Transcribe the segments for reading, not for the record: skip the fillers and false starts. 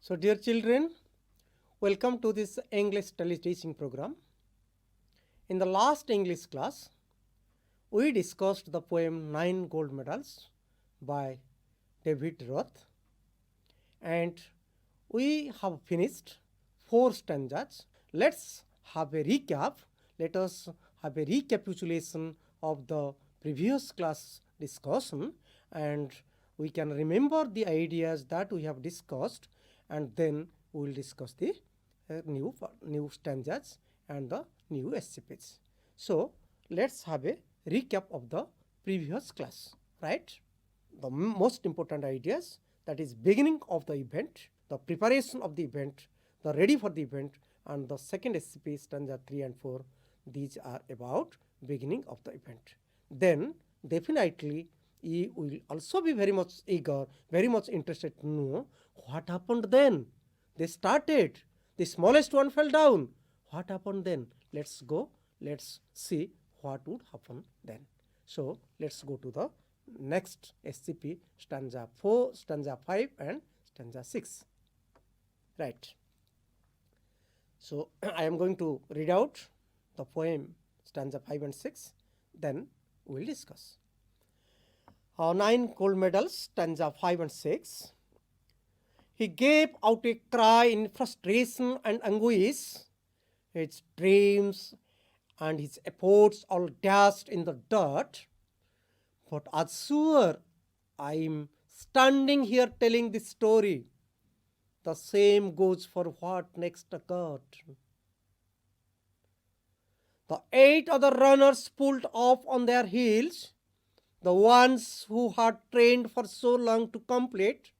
So dear children, welcome to this English teaching program. In the last English class, we discussed the poem 9 Gold Medals by David Roth, and we have finished 4 stanzas. Let's have a recap. Let us have a recapitulation of the previous class discussion, and we can remember the ideas that we have discussed, and then we will discuss the new stanzas and the new SCPs. So let's have a recap of the previous class, right? The most important ideas, that is beginning of the event, the preparation of the event, the ready for the event, and the second SCP stanza 3 and 4. These are about beginning of the event. Then definitely you will also be very much eager, very much interested to know what happened then. They started, the smallest one fell down. What happened then? Let's go, let's see what would happen then. So let's go to the next SCP, stanza 4, stanza 5 and stanza 6. Right. So I am going to read out the poem stanza 5 and 6, then we will discuss. 9 gold medals, stanza 5 and 6. He gave out a cry in frustration and anguish, his dreams and his efforts all dashed in the dirt. But as sure I am standing here telling this story, the same goes for what next occurred. The 8 other runners pulled off on their heels, the ones who had trained for so long to complete.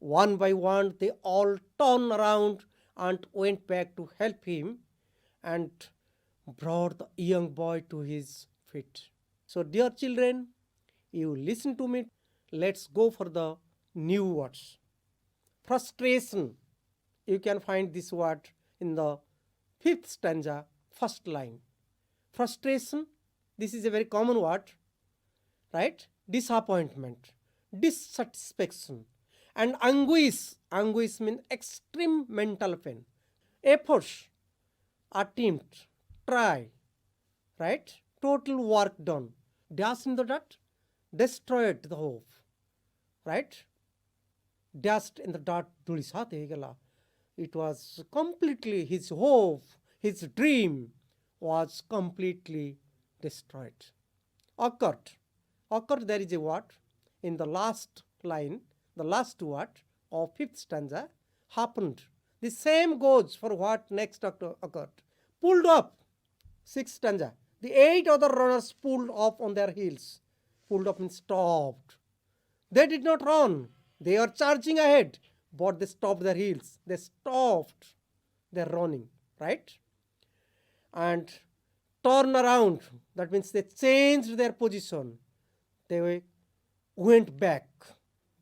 One by one, they all turned around and went back to help him and brought the young boy to his feet. So, dear children, you listen to me. Let's go for the new words. Frustration. You can find this word in the 5th stanza, first line. Frustration, this is a very common word, right? Disappointment, dissatisfaction, and anguish. Anguish means extreme mental pain. Efforts, attempt, try, right? Total work done. Dash in the dirt, destroyed the hope, right? Dashed in the dirt, it was completely his hope, his dream was completely destroyed. Occurred, there is a word in the last line, the last word of 5th stanza, happened. The same goes for what next occurred. Pulled up, 6th stanza. The 8 other runners pulled off on their heels. Pulled up means stopped. They did not run. They are charging ahead, but they stopped their heels. They stopped their running, right? And turn around. That means they changed their position. They went back.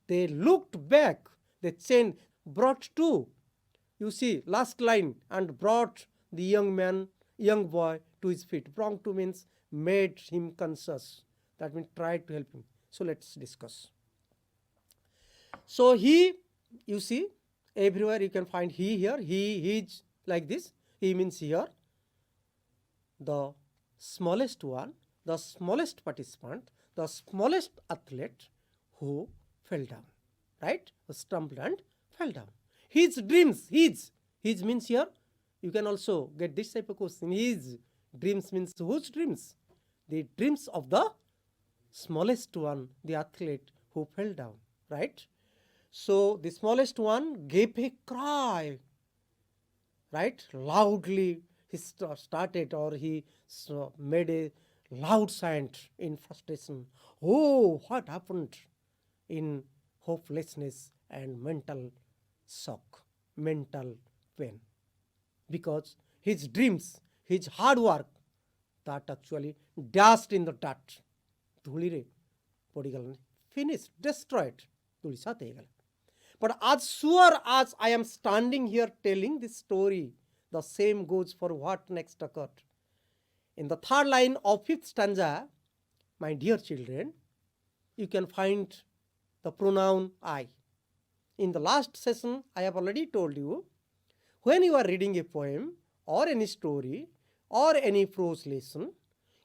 They looked back. They changed, brought to. You see, last line, and brought the young boy to his feet. Brought to means made him conscious. That means tried to help him. So let's discuss. So he, you see, everywhere you can find he here. He is like this. He means here. The smallest one, the smallest participant, the smallest athlete who fell down, right? Stumbled and fell down. His dreams, his means here, you can also get this type of question. His dreams means whose dreams? The dreams of the smallest one, the athlete who fell down, right? So the smallest one gave a cry, right? Loudly he started, or he made a loud sound in frustration. Oh, what happened? In hopelessness and mental shock, mental pain. Because his dreams, his hard work, that actually dashed in the dirt. Finished, destroyed. But as sure as I am standing here telling this story, the same goes for what next occurred. In the 3rd line of 5th stanza, my dear children, you can find the pronoun I. in the last session, I have already told you, when you are reading a poem or any story or any prose lesson,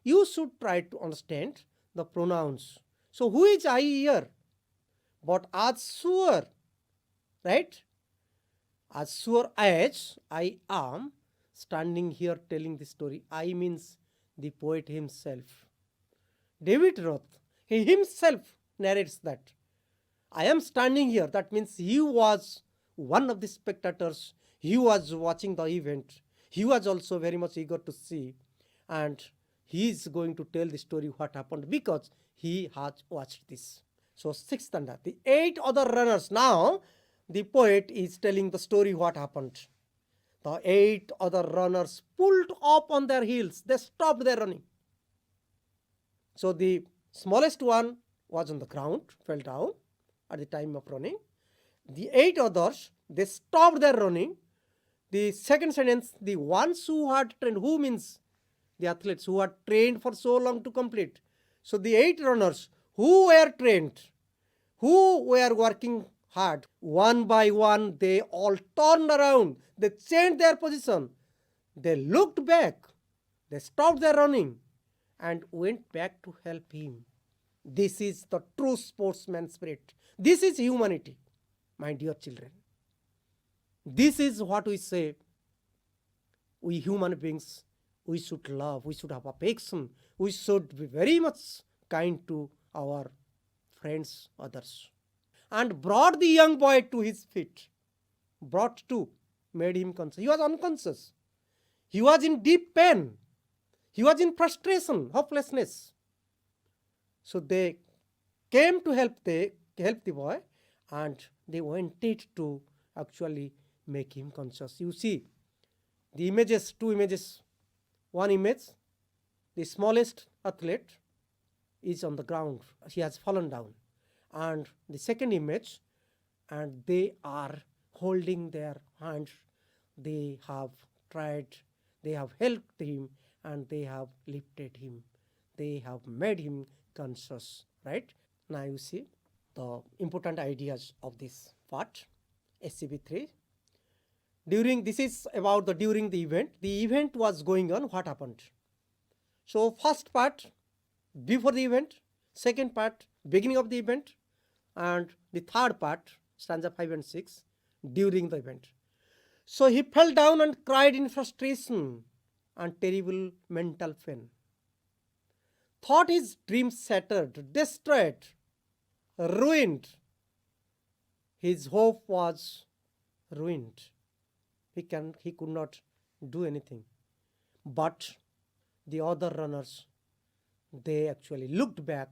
you should try to understand the pronouns. So, who is I here? But as sure, right? As sure as I am standing here telling the story, I means the poet himself. David Roth, he himself narrates that. I am standing here. That means he was one of the spectators. He was watching the event. He was also very much eager to see. And he is going to tell the story what happened because he has watched this. So, sixth stanza, the 8 other runners. Now, the poet is telling the story what happened. The 8 other runners pulled up on their heels. They stopped their running. So, the smallest one was on the ground, fell down at the time of running. The 8 others, they stopped their running. The second sentence, the ones who had trained, who means the athletes who had trained for so long to complete. So, the 8 runners who were trained, who were working hard, one by one, they all turned around. They changed their position. They looked back. They stopped their running and went back to help him. This is the true sportsman spirit. This is humanity, my dear children. This is what we say. We human beings, we should love, we should have affection, we should be very much kind to our friends, others. And brought the young boy to his feet. Brought to, made him conscious. He was unconscious. He was in deep pain. He was in frustration, hopelessness. So they came to help the boy, and they wanted to actually make him conscious. You see the images, 2 images. One image, the smallest athlete is on the ground. He has fallen down. And the second image, and they are holding their hands. They have tried, they have helped him, and they have lifted him. They have made him conscious, right? Now you see the important ideas of this part, SCB3. This is about during the event. The event was going on, what happened? So, first part, before the event. Second part, beginning of the event. And the third part, stanza 5 and 6, during the event. So, he fell down and cried in frustration and terrible mental pain. Thought his dreams shattered, destroyed, ruined. His hope was ruined. He could not do anything. But the other runners, they actually looked back.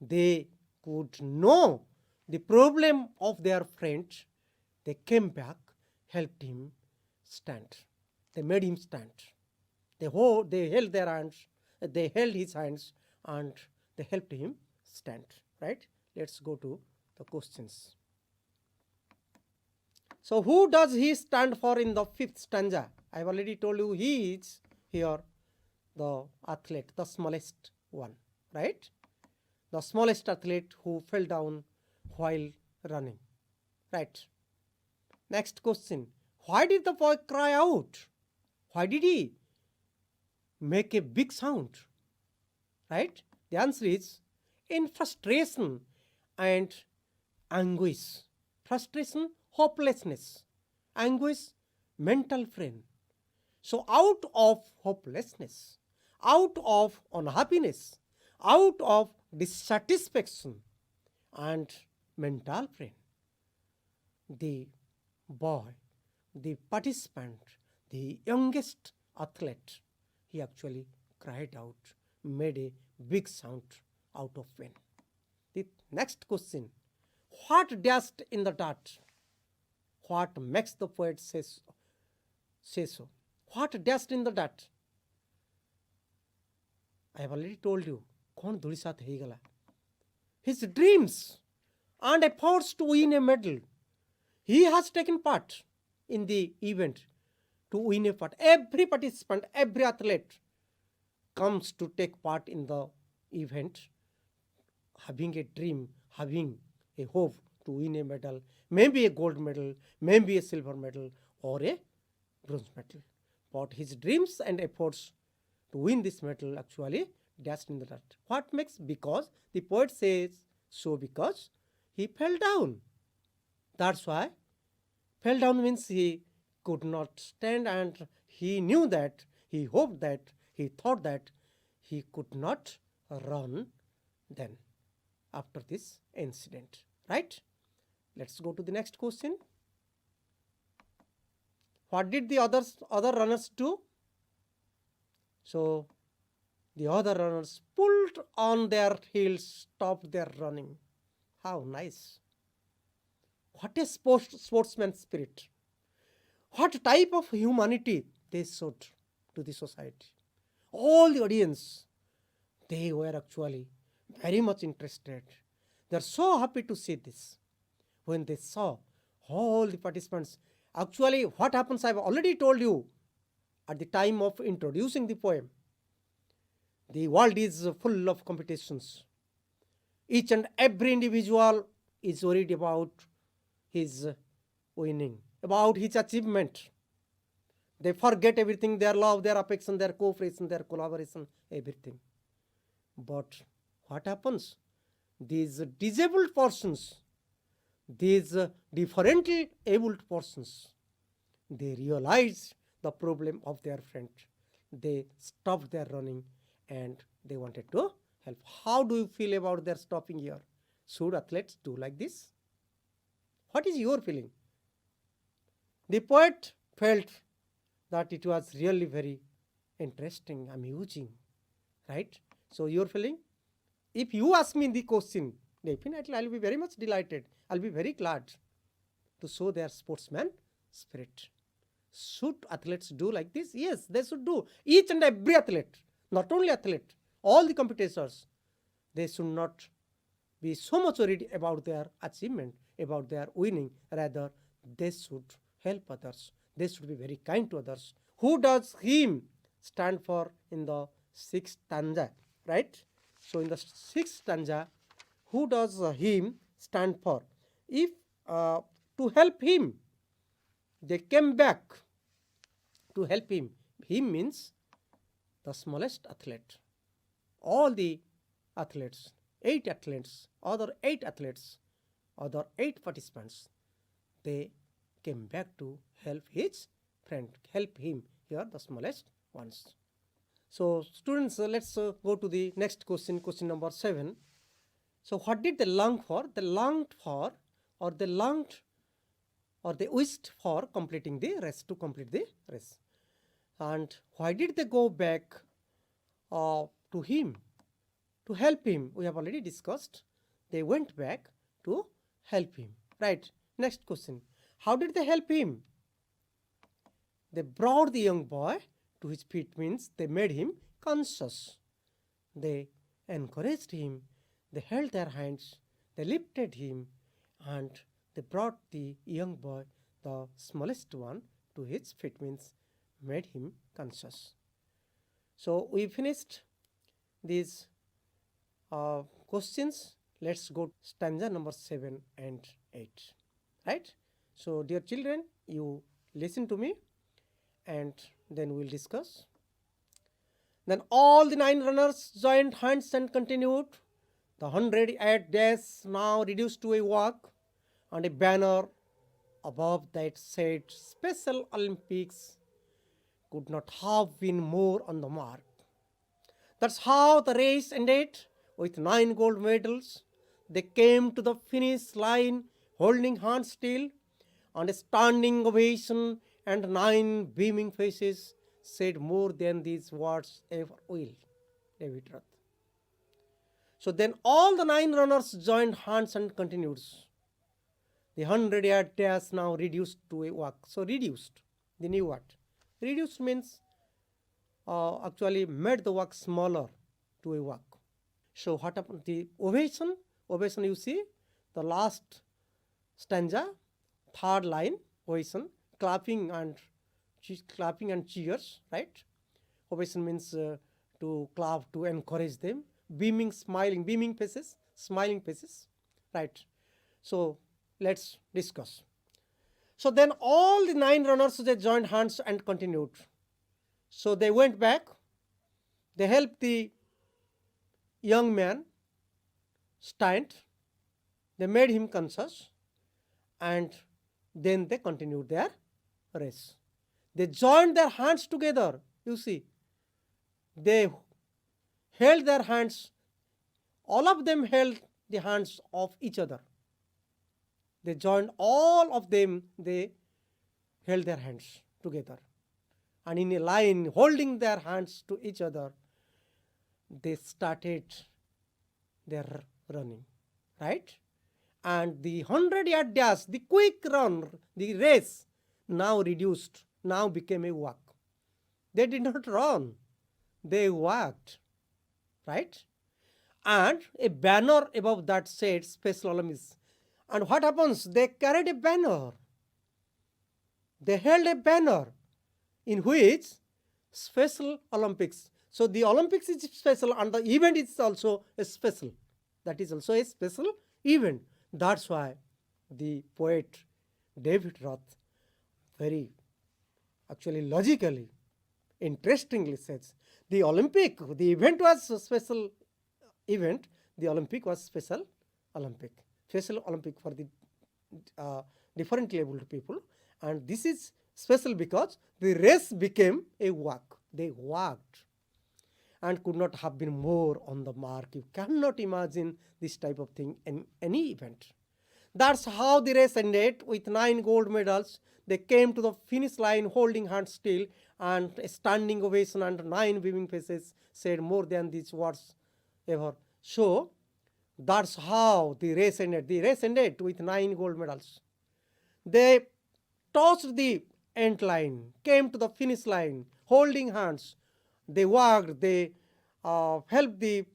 They could know the problem of their friend. They came back, helped him stand. They made him stand. They held their hands. They held his hands and they helped him stand. Right? Let's go to the questions. So, who does he stand for in the 5th stanza? I have already told you he is here the athlete, the smallest one, right? The smallest athlete who fell down while running, right? Next question. Why did the boy cry out? Why did he make a big sound? Right? The answer is in frustration and anguish. Frustration, hopelessness. Anguish, mental pain. So out of hopelessness, out of unhappiness, out of dissatisfaction and mental pain, the boy, the participant, the youngest athlete, he actually cried out, made a big sound out of pain. The next question, what dashed in the dirt? What makes the poet say so? What dashed in the dirt? I have already told you, कौन धूली साथ है गला? His dreams and efforts to win a medal. He has taken part in the event to win a part. Every participant, every athlete comes to take part in the event, having a dream, having a hope to win a medal, maybe a gold medal, maybe a silver medal, or a bronze medal. But his dreams and efforts to win this medal actually dashed in the dirt. What makes? Because the poet says so, because he fell down. That's why fell down means he could not stand, and he knew that, he hoped that, he thought that he could not run then after this incident, right? Let's go to the next question. What did the other runners do? So the other runners pulled on their heels, stopped their running. How nice. What a sportsman spirit. What type of humanity they showed to the society. All the audience, they were actually very much interested. They are so happy to see this. When they saw all the participants, actually what happens, I have already told you at the time of introducing the poem. The world is full of competitions. Each and every individual is worried about his winning, about his achievement. They forget everything, their love, their affection, their cooperation, their collaboration, everything. But what happens? These disabled persons, these differently abled persons, they realized the problem of their friend. They stopped their running and they wanted to help. How do you feel about their stopping here? Should athletes do like this? What is your feeling? The poet felt that it was really very interesting, amusing, right? So your feeling? If you ask me the question, definitely I'll be very much delighted. I'll be very glad to show their sportsman spirit. Should athletes do like this? Yes, they should do. Each and every athlete, not only athlete, all the competitors, they should not be so much worried about their achievement, about their winning. Rather, they should help others. They should be very kind to others. Who does him stand for in the sixth stanza, right? So in the sixth stanza, who does him stand for? If to help him, they came back to help him. Him means the smallest athlete. All the athletes, other eight athletes, other 8 participants, they came back to help his friend, help him, here the smallest ones. So students, let's go to the next question, question number 7. So what did they long for? They longed for, or they wished for completing the race, to complete the race. And why did they go back to him, to help him? We have already discussed. They went back to help him, right? Next question. How did they help him? They brought the young boy to his feet, means they made him conscious. They encouraged him, they held their hands, they lifted him, and they brought the young boy, the smallest one, to his feet, means made him conscious. So we finished these questions. Let's go to stanza number 7 and 8, right? So dear children, you listen to me and then we'll discuss. Then all the 9 runners joined hands and continued. The 108 days now reduced to a walk, and a banner above that said Special Olympics could not have been more on the mark. That's how the race ended, with 9 gold medals. They came to the finish line holding hands still, and a standing ovation and 9 beaming faces said more than these words ever will. David Roth. So then all the 9 runners joined hands and continued. The 100-yard dash now reduced to a walk. So reduced, the new word. Reduced means actually made the walk smaller to a walk. So what happened? The ovation, you see, the last stanza, 3rd line, ovation, clapping and cheers, right? Ovation means to clap, to encourage them. Beaming, smiling, beaming faces, smiling faces, right? So let's discuss. So then all the 9 runners, they joined hands and continued. So they went back, they helped the young man stand, they made him conscious, and then they continued their race. They joined their hands together, you see. They held their hands, all of them held the hands of each other. They joined, all of them, they held their hands together. And in a line, holding their hands to each other, they started their running, right? And the 100-yard dash, the quick run, the race, now reduced, now became a walk. They did not run, they walked, right? And a banner above that said Special Olympics. And what happens? They carried a banner. They held a banner in which Special Olympics. So the Olympics is special and the event is also a special. That is also a special event. That's why the poet David Roth very actually logically, interestingly says, the event was a special event, the Olympic was special Olympic. Special Olympic for the differently abled people, and this is special because the race became a walk. They walked and could not have been more on the mark. You cannot imagine this type of thing in any event. That's how the race ended with 9 gold medals. They came to the finish line holding hands still, and a standing ovation and 9 beaming faces said more than these words ever. So that's how the race ended. The race ended with 9 gold medals. They touched the end line, came to the finish line, holding hands. They walked, they helped the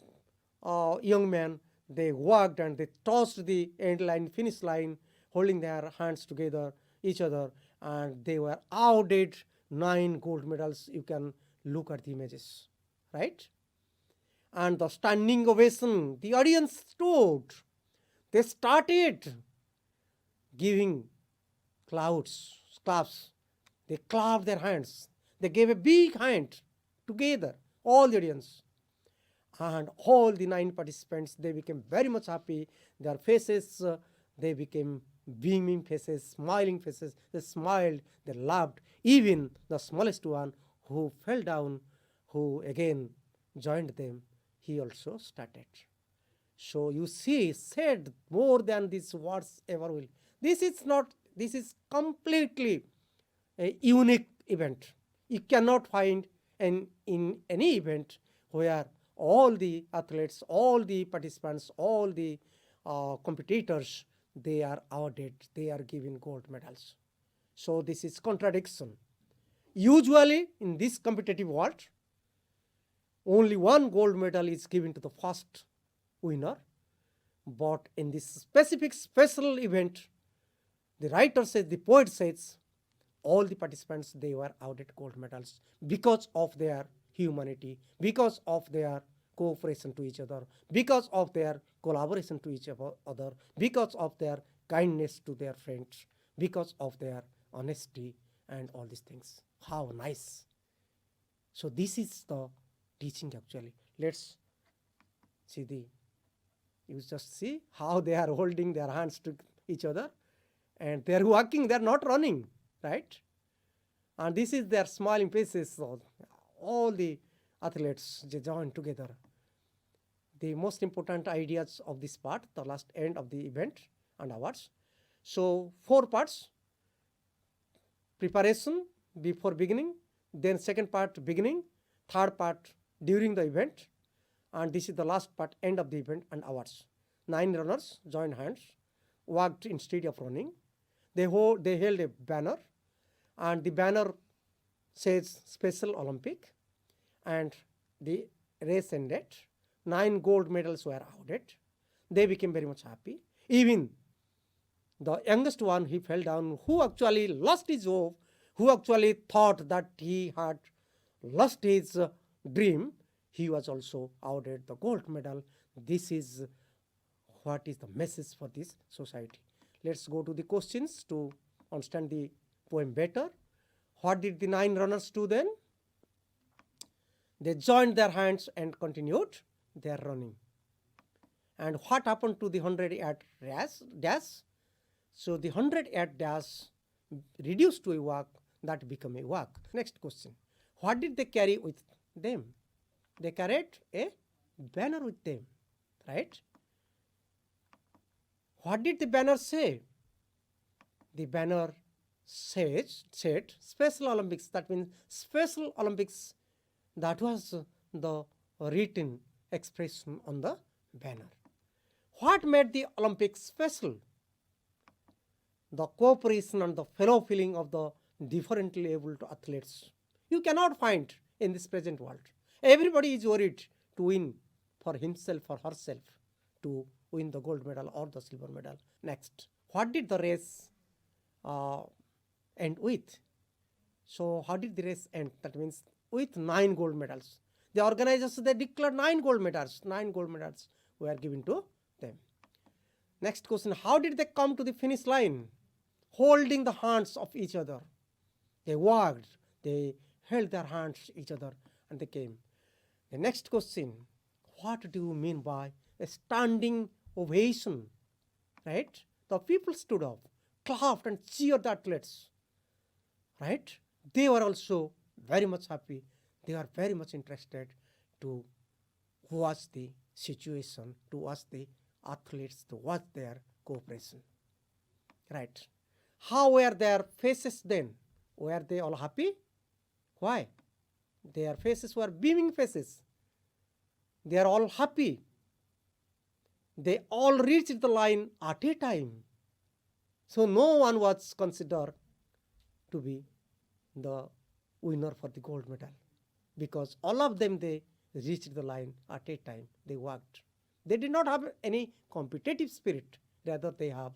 young man. They walked and they touched the end line, finish line, holding their hands together, each other, and they were awarded 9 gold medals. You can look at the images, right? And the standing ovation, the audience stood. They started giving claps. They clapped their hands. They gave a big hand together, all the audience. And all the 9 participants, they became very much happy. Their faces, they became beaming faces, smiling faces. They smiled, they laughed. Even the smallest one who fell down, who again joined them, he also started. So you see, said more than these words ever will. This is completely a unique event. You cannot find in any event where all the athletes, all the participants, all the competitors, they are awarded, they are given gold medals. So this is contradiction. Usually in this competitive world, only 1 gold medal is given to the first winner. But in this specific special event, the writer says, the poet says, all the participants, they were awarded gold medals because of their humanity, because of their cooperation to each other, because of their collaboration to each other, because of their kindness to their friends, because of their honesty and all these things. How nice. So this is the teaching actually. Let's see you just see how they are holding their hands to each other and they are walking, they are not running, right? And this is their smiling faces. All the athletes, they joined together. The most important ideas of this part, the last end of the event and awards. So 4 parts: preparation before beginning, then second part beginning, third part during the event, and this is the last part, end of the event and awards. 9 runners joined hands, walked instead of running. They held a banner, and the banner says Special Olympic, and the race ended. 9 gold medals were awarded. They became very much happy. Even the youngest one, he fell down, who actually lost his hope, who actually thought that he had lost his dream, he was also awarded the gold medal. This is what is the message for this society. let's go to the questions to understand the poem better. What did the 9 runners do then? They joined their hands and continued their running. And what happened to the 100-yard dash? So the 100-yard dash reduced to a walk, that became a walk. Next question. What did they carry with them? They carried a banner with them, right? What did the banner say? The banner said Special Olympics. That means Special Olympics. That was the written expression on the banner. What made the Olympics special? The cooperation and the fellow feeling of the differently abled athletes. You cannot find in this present world. Everybody is worried to win for himself or herself, to win the gold medal or the silver medal. Next, what did the race end with? So how did the race end? That means with 9 gold medals. The organizers, they declared 9 gold medals. 9 gold medals were given to them. Next question, how did they come to the finish line? Holding the hands of each other. They walked, they held their hands each other, and they came. The next question, what do you mean by a standing ovation? Right? The people stood up, clapped and cheered the athletes. Right? They were also very much happy. They are very much interested to watch the situation, to watch the athletes, to watch their cooperation. Right? How were their faces then? Were they all happy? Why? Their faces were beaming faces. They are all happy. They all reached the line at a time. So no one was considered to be the winner for the gold medal, because all of them, they reached the line at a time. They worked. They did not have any competitive spirit. Rather, they have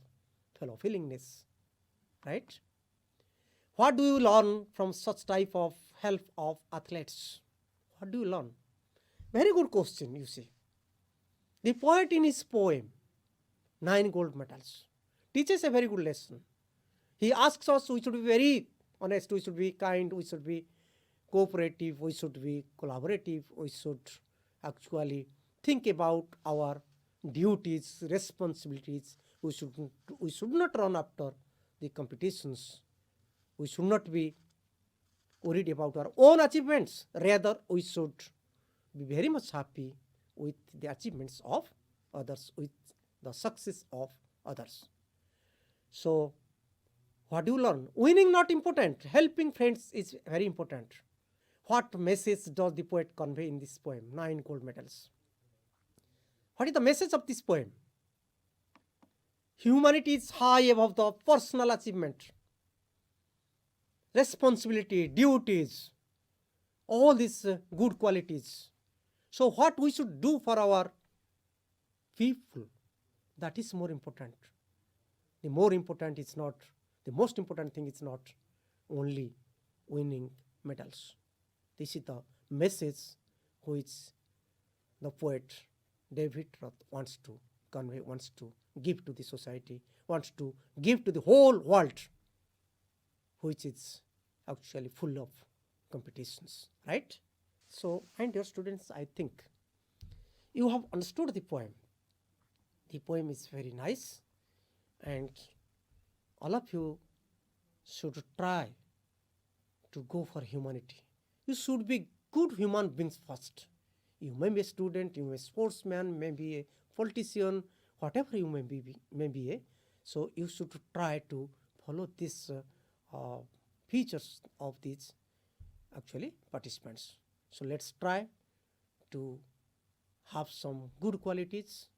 fellow feelingness. Right? What do you learn from such type of help of athletes? What do you learn? Very good question, you see. The poet in his poem, 9 gold medals, teaches a very good lesson. He asks us we should be very honest, we should be kind, we should be cooperative, we should be collaborative, we should actually think about our duties, responsibilities. We should not run after the competitions. We should not be worried about our own achievements. Rather, we should be very much happy with the achievements of others, with the success of others. So, what do you learn? Winning not important. Helping friends is very important. What message does the poet convey in this poem? 9 gold medals. What is the message of this poem? Humanity is high above the personal achievement, responsibility, duties, all these good qualities. So what we should do for our people, that is more important. The more important is not, the most important thing is not only winning medals. This is the message which the poet David Roth wants to convey, wants to give to the society, wants to give to the whole world, which is actually full of competitions, right? So, and dear students, I think you have understood the poem. The poem is very nice, and all of you should try to go for humanity. You should be good human beings first. You may be a student, you may be a sportsman, maybe a politician, whatever you may be. So you should try to follow these features of these actually participants. So let's try to have some good qualities,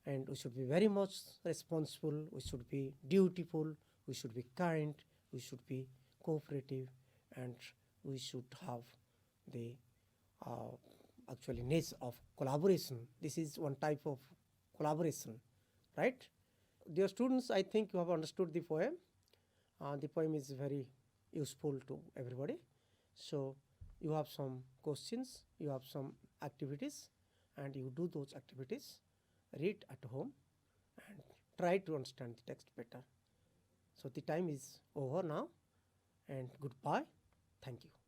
and we should be very much responsible, we should be dutiful, we should be kind, we should be cooperative, and we should have the actually nature of collaboration. This is one type of collaboration, right? Dear students, I think you have understood the poem. The poem is very useful to everybody. So you have some questions, you have some activities, and you do those activities, read at home, and try to understand the text better. So the time is over now, and goodbye. Thank you.